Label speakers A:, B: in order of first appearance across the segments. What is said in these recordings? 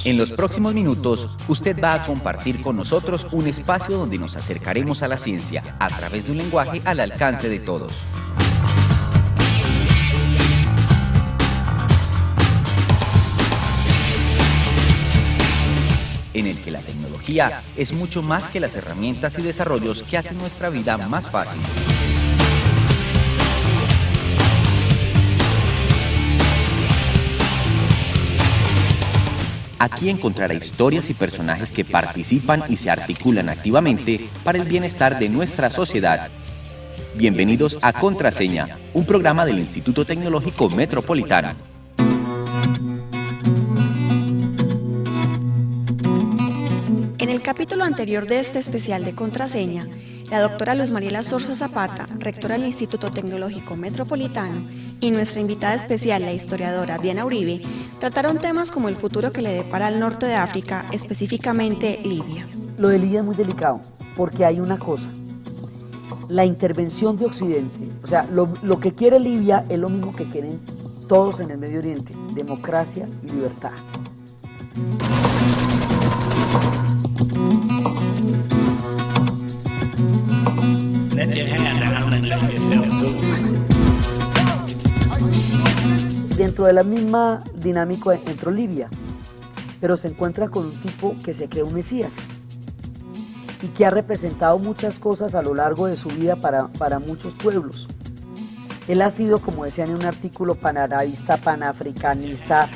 A: En los próximos minutos, usted va a compartir con nosotros un espacio donde nos acercaremos a la ciencia a través de un lenguaje al alcance de todos. En el que la tecnología es mucho más que las herramientas y desarrollos que hacen nuestra vida más fácil. Aquí encontrará historias y personajes que participan y se articulan activamente para el bienestar de nuestra sociedad. Bienvenidos a Contraseña, un programa del Instituto Tecnológico Metropolitano.
B: En el capítulo anterior de este especial de Contraseña, la doctora Luz Mariela Zorza Zapata, rectora del Instituto Tecnológico Metropolitano, y nuestra invitada especial, la historiadora Diana Uribe, trataron temas como el futuro que le depara al norte de África, específicamente Libia.
C: Lo de Libia es muy delicado, porque hay una cosa, la intervención de Occidente, o sea, lo que quiere Libia es lo mismo que quieren todos en el Medio Oriente, democracia y libertad. Dentro de la misma dinámica entró Libia, pero se encuentra con un tipo que se cree un mesías y que ha representado muchas cosas a lo largo de su vida para muchos pueblos. Él ha sido, como decían en un artículo, panarabista, panafricanista,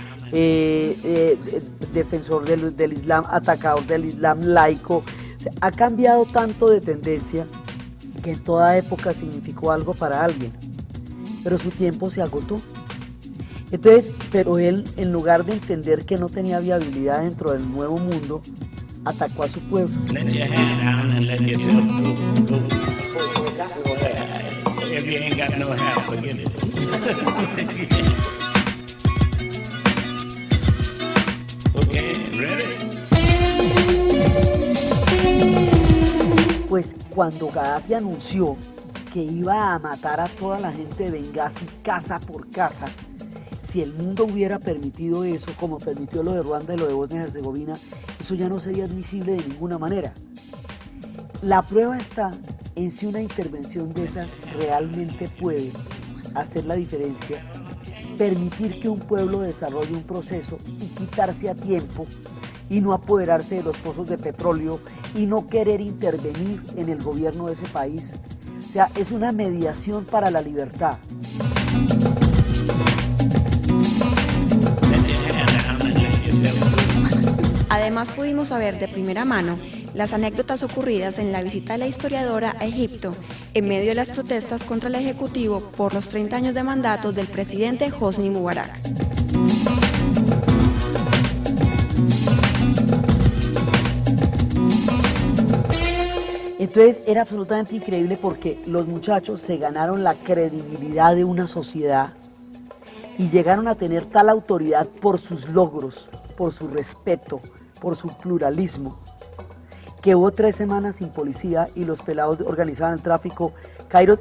C: defensor del Islam, atacador del Islam, laico. O sea, ha cambiado tanto de tendencia que en toda época significó algo para alguien, pero su tiempo se agotó. Entonces, pero él, en lugar de entender que no tenía viabilidad dentro del nuevo mundo, atacó a su pueblo. Pues cuando Gaddafi anunció que iba a matar a toda la gente de Benghazi casa por casa, si el mundo hubiera permitido eso, como permitió lo de Ruanda y lo de Bosnia y Herzegovina, eso ya no sería admisible de ninguna manera. La prueba está en si una intervención de esas realmente puede hacer la diferencia, permitir que un pueblo desarrolle un proceso y quitarse a tiempo y no apoderarse de los pozos de petróleo y no querer intervenir en el gobierno de ese país. O sea, es una mediación para la libertad.
B: Además pudimos saber de primera mano las anécdotas ocurridas en la visita de la historiadora a Egipto en medio de las protestas contra el Ejecutivo por los 30 años de mandato del presidente Hosni Mubarak.
C: Entonces era absolutamente increíble porque los muchachos se ganaron la credibilidad de una sociedad y llegaron a tener tal autoridad por sus logros, por su respeto, por su pluralismo, que hubo 3 semanas sin policía y los pelados organizaban el tráfico.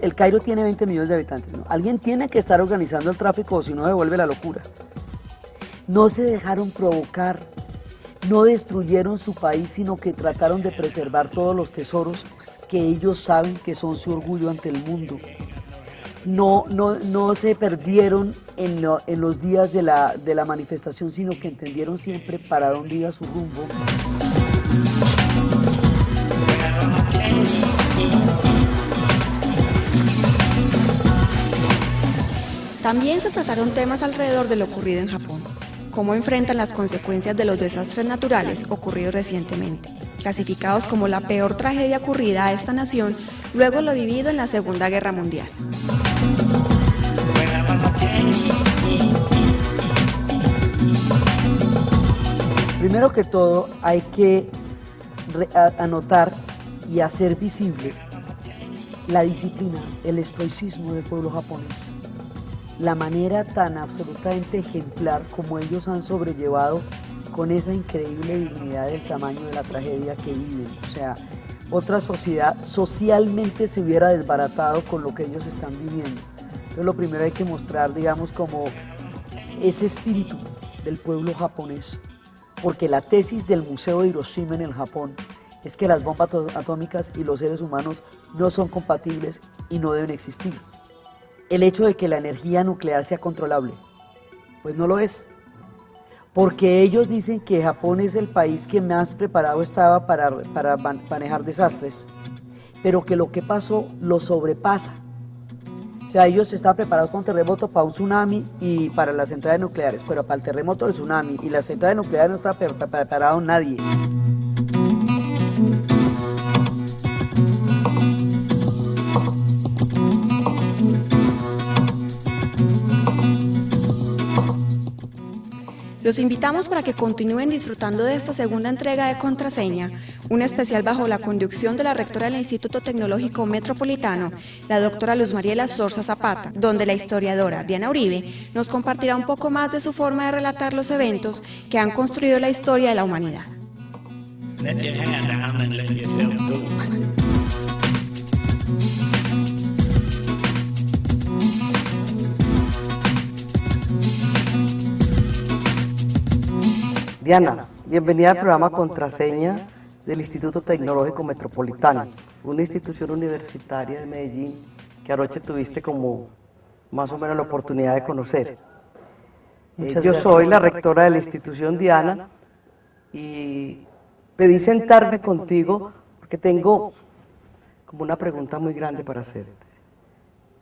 C: El Cairo tiene 20 millones de habitantes, ¿no? Alguien tiene que estar organizando el tráfico o si no se vuelve la locura. No se dejaron provocar, no destruyeron su país, sino que trataron de preservar todos los tesoros que ellos saben que son su orgullo ante el mundo. No se perdieron en los días de la manifestación, sino que entendieron siempre para dónde iba su rumbo.
B: También se trataron temas alrededor de lo ocurrido en Japón. Cómo enfrentan las consecuencias de los desastres naturales ocurridos recientemente, clasificados como la peor tragedia ocurrida a esta nación luego de lo vivido en la Segunda Guerra Mundial.
C: Primero que todo, hay que anotar y hacer visible la disciplina, el estoicismo del pueblo japonés. La manera tan absolutamente ejemplar como ellos han sobrellevado con esa increíble dignidad del tamaño de la tragedia que viven. O sea, otra sociedad socialmente se hubiera desbaratado con lo que ellos están viviendo. Entonces lo primero hay que mostrar, digamos, como ese espíritu del pueblo japonés, porque la tesis del Museo de Hiroshima en el Japón es que las bombas atómicas y los seres humanos no son compatibles y no deben existir. El hecho de que la energía nuclear sea controlable, pues no lo es, porque ellos dicen que Japón es el país que más preparado estaba para manejar desastres, pero que lo que pasó lo sobrepasa. O sea, ellos estaban preparados para un terremoto, para un tsunami y para las centrales nucleares, pero para el terremoto, el tsunami y las centrales nucleares no estaba preparado nadie.
B: Los invitamos para que continúen disfrutando de esta segunda entrega de Contraseña, un especial bajo la conducción de la rectora del Instituto Tecnológico Metropolitano, la doctora Luz Mariela Zorza Zapata, donde la historiadora Diana Uribe nos compartirá un poco más de su forma de relatar los eventos que han construido la historia de la humanidad.
D: Let your hand down and let yourself go.
E: Diana, bienvenida al programa Contraseña del Instituto Tecnológico Metropolitano, una institución universitaria de Medellín que anoche tuviste como más o menos la oportunidad de conocer. Yo soy la rectora de la institución, Diana, y pedí sentarme contigo porque tengo como una pregunta muy grande para hacerte.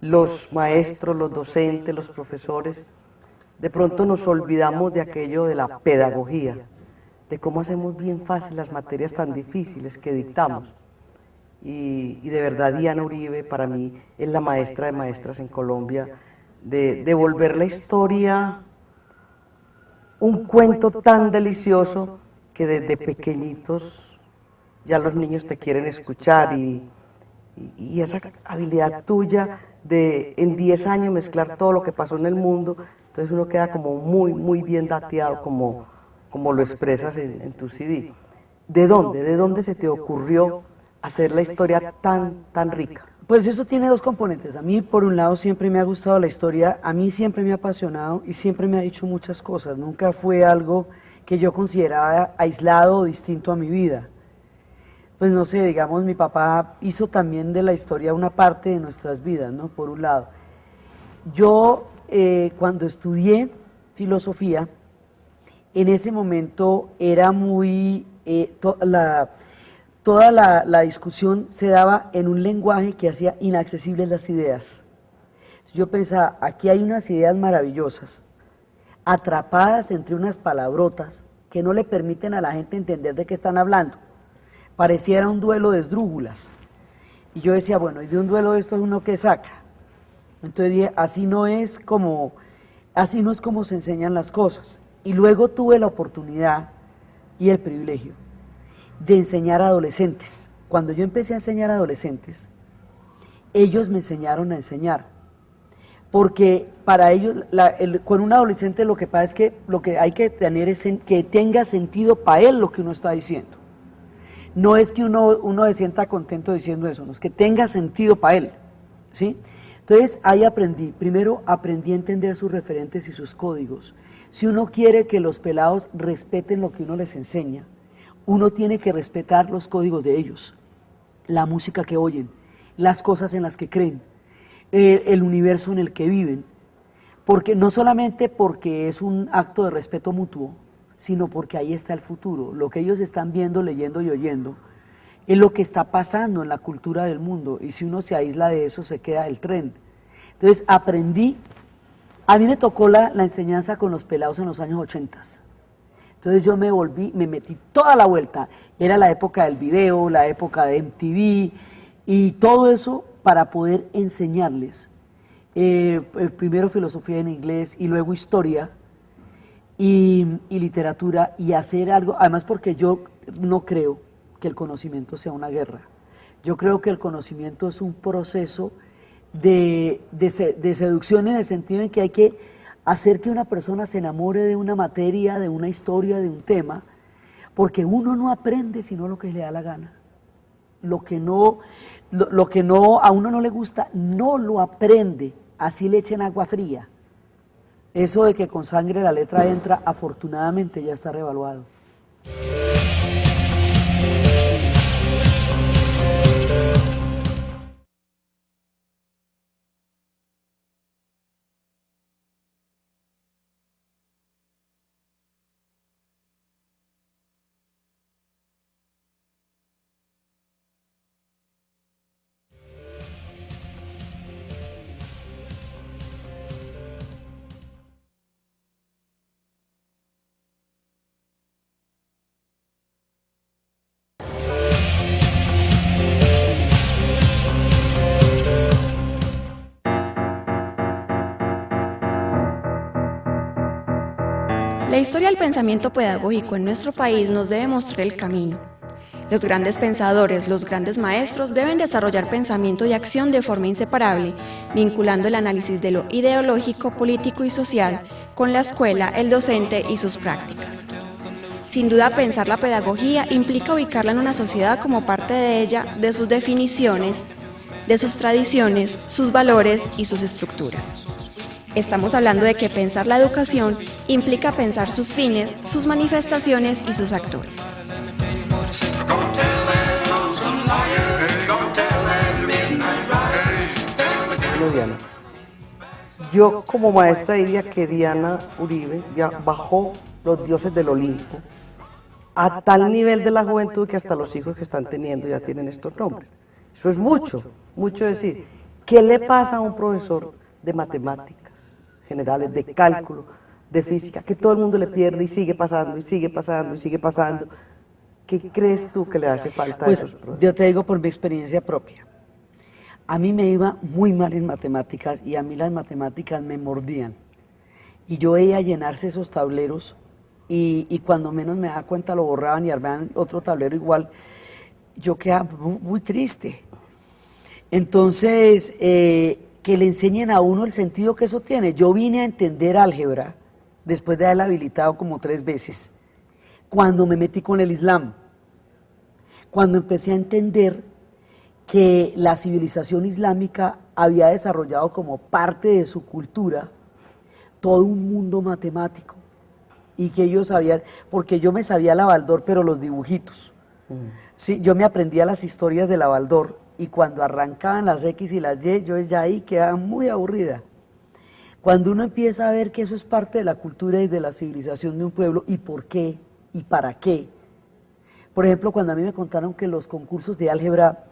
E: Los maestros, los docentes, los profesores, de pronto nos olvidamos de aquello de la pedagogía, de cómo hacemos bien fácil las materias tan difíciles que dictamos. Y de verdad Diana Uribe para mí es la maestra de maestras en Colombia, de volver la historia un cuento tan delicioso que desde pequeñitos ya los niños te quieren escuchar y esa habilidad tuya de en 10 años mezclar todo lo que pasó en el mundo. Entonces uno queda como muy bien dateado, como lo expresas en tu CD. ¿De dónde se te ocurrió hacer la historia tan rica?
C: Pues eso tiene dos componentes. A mí, por un lado, siempre me ha gustado la historia, a mí siempre me ha apasionado y siempre me ha dicho muchas cosas. Nunca fue algo que yo consideraba aislado o distinto a mi vida. Pues no sé, digamos, mi papá hizo también de la historia una parte de nuestras vidas, ¿no? Por un lado. Yo, cuando estudié filosofía, en ese momento era muy, toda la discusión se daba en un lenguaje que hacía inaccesibles las ideas. Yo pensaba, aquí hay unas ideas maravillosas, atrapadas entre unas palabrotas que no le permiten a la gente entender de qué están hablando. Pareciera un duelo de esdrújulas. Y yo decía, bueno, y de un duelo de esto es uno que saca. Entonces dije, así no es como se enseñan las cosas. Y luego tuve la oportunidad y el privilegio de enseñar a adolescentes. Cuando yo empecé a enseñar a adolescentes, ellos me enseñaron a enseñar. Porque para ellos, con un adolescente lo que pasa es que lo que hay que tener es que tenga sentido para él lo que uno está diciendo. No es que uno se sienta contento diciendo eso, no es que tenga sentido para él, ¿sí? Entonces ahí primero aprendí a entender sus referentes y sus códigos. Si uno quiere que los pelados respeten lo que uno les enseña, uno tiene que respetar los códigos de ellos, la música que oyen, las cosas en las que creen, el universo en el que viven, porque no solamente porque es un acto de respeto mutuo, sino porque ahí está el futuro. Lo que ellos están viendo, leyendo y oyendo es lo que está pasando en la cultura del mundo, y si uno se aísla de eso se queda el tren. Entonces aprendí, a mí me tocó la enseñanza con los pelados en los años 80. Entonces yo me metí toda la vuelta, era la época del video, la época de MTV y todo eso para poder enseñarles, primero filosofía en inglés y luego historia, y literatura, y hacer algo, además porque yo no creo que el conocimiento sea una guerra. Yo creo que el conocimiento es un proceso de seducción, en el sentido en que hay que hacer que una persona se enamore de una materia, de una historia, de un tema, porque uno no aprende sino lo que le da la gana. Lo que a uno no le gusta, no lo aprende, así le echen agua fría. Eso de que con sangre la letra entra, afortunadamente ya está revaluado.
B: La historia del pensamiento pedagógico en nuestro país nos debe mostrar el camino. Los grandes pensadores, los grandes maestros deben desarrollar pensamiento y acción de forma inseparable, vinculando el análisis de lo ideológico, político y social con la escuela, el docente y sus prácticas. Sin duda, pensar la pedagogía implica ubicarla en una sociedad como parte de ella, de sus definiciones, de sus tradiciones, sus valores y sus estructuras. Estamos hablando de que pensar la educación implica pensar sus fines, sus manifestaciones y sus actores.
E: Bueno, Diana, yo como maestra diría que Diana Uribe ya bajó los dioses del Olimpo a tal nivel de la juventud que hasta los hijos que están teniendo ya tienen estos nombres. Eso es mucho, mucho decir. ¿Qué le pasa a un profesor de matemáticas generales, de cálculo, de física, que todo el mundo le pierde y sigue pasando, y sigue pasando, y sigue pasando? ¿Qué crees tú que le hace falta a esos profesores?
C: Yo te digo por mi experiencia propia. A mí me iba muy mal en matemáticas y a mí las matemáticas me mordían. Y yo veía llenarse esos tableros y cuando menos me daba cuenta lo borraban y armaban otro tablero igual. Yo quedaba muy triste. Entonces, que le enseñen a uno el sentido que eso tiene. Yo vine a entender álgebra después de haberla habilitado como 3 veces, cuando me metí con el Islam, cuando empecé a entender que la civilización islámica había desarrollado como parte de su cultura todo un mundo matemático y que ellos sabían, porque yo me sabía la Baldor, pero los dibujitos. Sí, yo me aprendía las historias de la Baldor y cuando arrancaban las X y las Y, yo ya ahí quedaba muy aburrida. Cuando uno empieza a ver que eso es parte de la cultura y de la civilización de un pueblo, y por qué, y para qué. Por ejemplo, cuando a mí me contaron que los concursos de álgebra,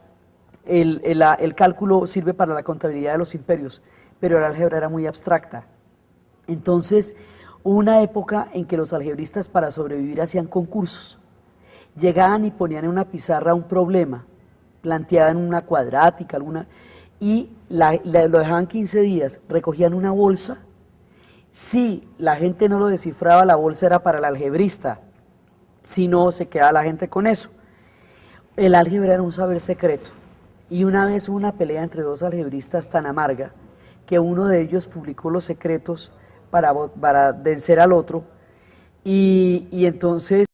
C: el cálculo sirve para la contabilidad de los imperios, pero el álgebra era muy abstracta. Entonces, hubo una época en que los algebristas para sobrevivir hacían concursos. Llegaban y ponían en una pizarra un problema, planteaban una cuadrática, y lo dejaban 15 días, recogían una bolsa. Si la gente no lo descifraba, la bolsa era para el algebrista, si no, se quedaba la gente con eso. El álgebra era un saber secreto, y una vez hubo una pelea entre 2 algebristas tan amarga, que uno de ellos publicó los secretos para vencer al otro, y entonces